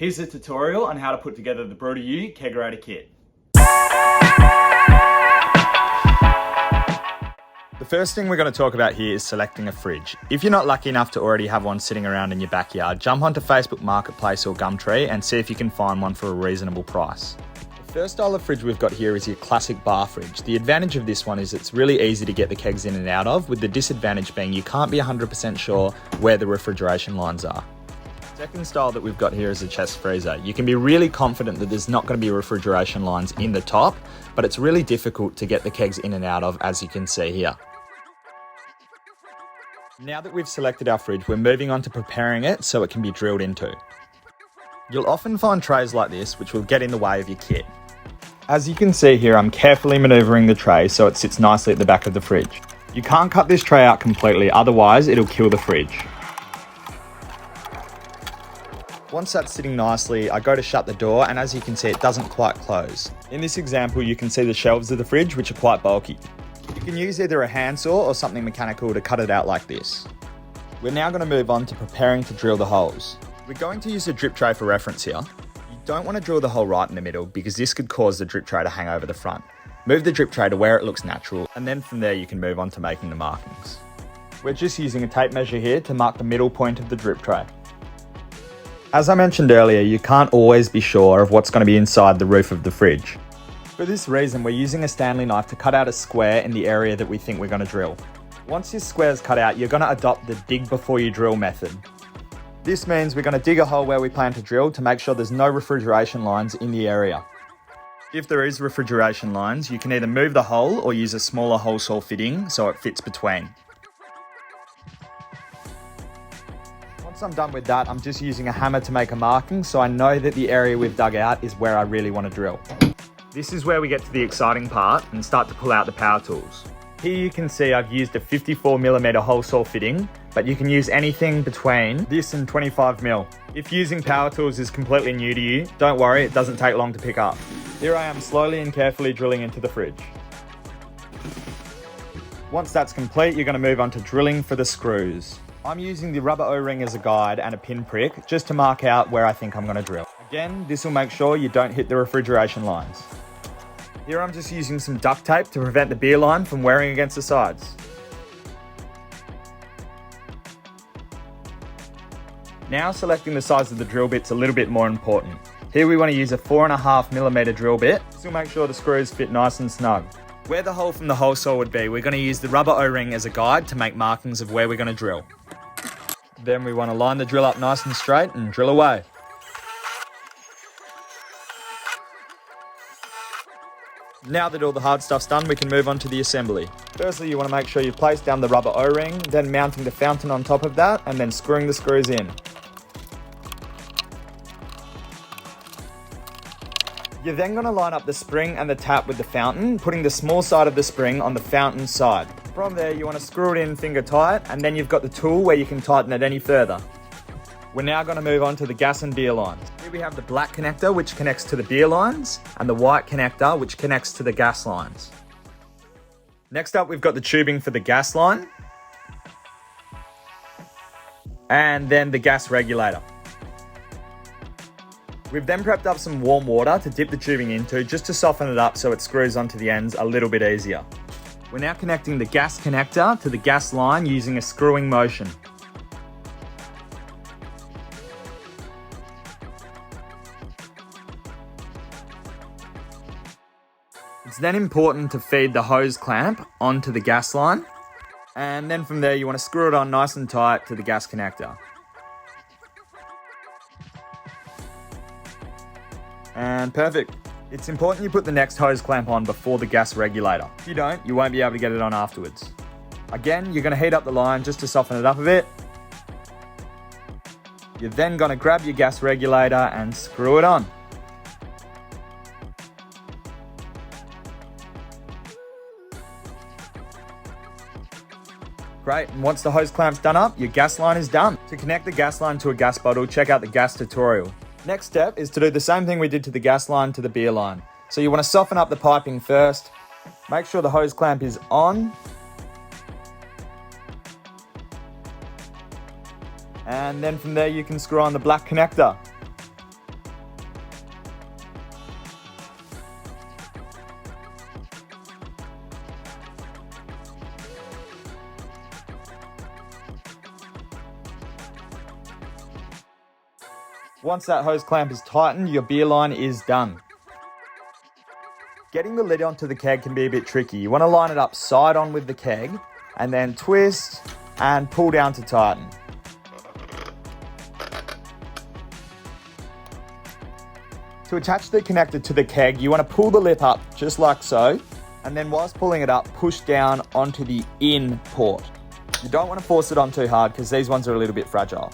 Here's a tutorial on how to put together the Brew You Kegerator Kit. The first thing we're going to talk about here is selecting a fridge. If you're not lucky enough to already have one sitting around in your backyard, jump onto Facebook Marketplace or Gumtree and see if you can find one for a reasonable price. The first style of fridge we've got here is your classic bar fridge. The advantage of this one is it's really easy to get the kegs in and out of, with the disadvantage being you can't be 100% sure where the refrigeration lines are. Second style that we've got here is a chest freezer. You can be really confident that there's not going to be refrigeration lines in the top, but it's really difficult to get the kegs in and out of, as you can see here. Now that we've selected our fridge, we're moving on to preparing it so it can be drilled into. You'll often find trays like this which will get in the way of your kit. As you can see here, I'm carefully maneuvering the tray so it sits nicely at the back of the fridge. You can't cut this tray out completely, otherwise it'll kill the fridge. Once that's sitting nicely, I go to shut the door, and as you can see, it doesn't quite close. In this example, you can see the shelves of the fridge, which are quite bulky. You can use either a handsaw or something mechanical to cut it out like this. We're now going to move on to preparing to drill the holes. We're going to use a drip tray for reference here. You don't want to drill the hole right in the middle because this could cause the drip tray to hang over the front. Move the drip tray to where it looks natural, and then from there you can move on to making the markings. We're just using a tape measure here to mark the middle point of the drip tray. As I mentioned earlier, you can't always be sure of what's going to be inside the roof of the fridge. For this reason, we're using a Stanley knife to cut out a square in the area that we think we're going to drill. Once this square is cut out, you're going to adopt the dig before you drill method. This means we're going to dig a hole where we plan to drill to make sure there's no refrigeration lines in the area. If there is refrigeration lines, you can either move the hole or use a smaller hole saw fitting so it fits between. Once I'm done with that, I'm just using a hammer to make a marking so I know that the area we've dug out is where I really want to drill. This is where we get to the exciting part and start to pull out the power tools. Here you can see I've used a 54mm hole saw fitting, but you can use anything between this and 25mm. If using power tools is completely new to you, don't worry, it doesn't take long to pick up. Here I am slowly and carefully drilling into the fridge. Once that's complete, you're going to move on to drilling for the screws. I'm using the rubber O-ring as a guide and a pinprick just to mark out where I think I'm going to drill. Again, this will make sure you don't hit the refrigeration lines. Here I'm just using some duct tape to prevent the beer line from wearing against the sides. Now selecting the size of the drill bit's a little bit more important. Here we want to use a 4.5mm drill bit. This will make sure the screws fit nice and snug. Where the hole from the hole saw would be, we're going to use the rubber O-ring as a guide to make markings of where we're going to drill. Then we want to line the drill up nice and straight and drill away. Now that all the hard stuff's done, we can move on to the assembly. Firstly, you want to make sure you place down the rubber O-ring, then mounting the fountain on top of that, and then screwing the screws in. You're then going to line up the spring and the tap with the fountain, putting the small side of the spring on the fountain side. From there, you want to screw it in finger tight, and then you've got the tool where you can tighten it any further. We're now going to move on to the gas and beer lines. Here we have the black connector, which connects to the beer lines, and the white connector, which connects to the gas lines. Next up, we've got the tubing for the gas line, and then the gas regulator. We've then prepped up some warm water to dip the tubing into, just to soften it up so it screws onto the ends a little bit easier. We're now connecting the gas connector to the gas line using a screwing motion. It's then important to feed the hose clamp onto the gas line, and then from there you want to screw it on nice and tight to the gas connector. And perfect. It's important you put the next hose clamp on before the gas regulator. If you don't, you won't be able to get it on afterwards. Again, you're going to heat up the line just to soften it up a bit. You're then going to grab your gas regulator and screw it on. Great, and once the hose clamp's done up, your gas line is done. To connect the gas line to a gas bottle, check out the gas tutorial. Next step is to do the same thing we did to the gas line to the beer line. So you want to soften up the piping first, make sure the hose clamp is on, and then from there you can screw on the black connector. Once that hose clamp is tightened, your beer line is done. Getting the lid onto the keg can be a bit tricky. You want to line it up side on with the keg and then twist and pull down to tighten. To attach the connector to the keg, you want to pull the lip up just like so, and then whilst pulling it up, push down onto the in port. You don't want to force it on too hard because these ones are a little bit fragile.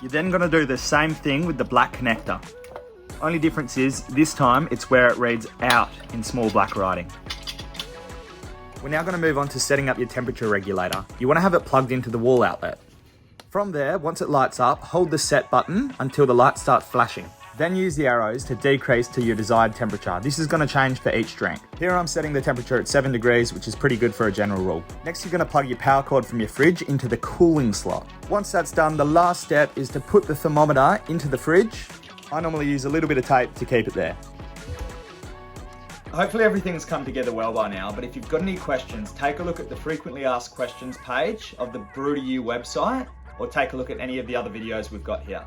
You're then going to do the same thing with the black connector. Only difference is, this time it's where it reads out in small black writing. We're now going to move on to setting up your temperature regulator. You want to have it plugged into the wall outlet. From there, once it lights up, hold the set button until the lights start flashing. Then use the arrows to decrease to your desired temperature. This is going to change for each drink. Here I'm setting the temperature at 7 degrees, which is pretty good for a general rule. Next, you're going to plug your power cord from your fridge into the cooling slot. Once that's done, the last step is to put the thermometer into the fridge. I normally use a little bit of tape to keep it there. Hopefully everything's come together well by now, but if you've got any questions, take a look at the frequently asked questions page of the Brew to You website, or take a look at any of the other videos we've got here.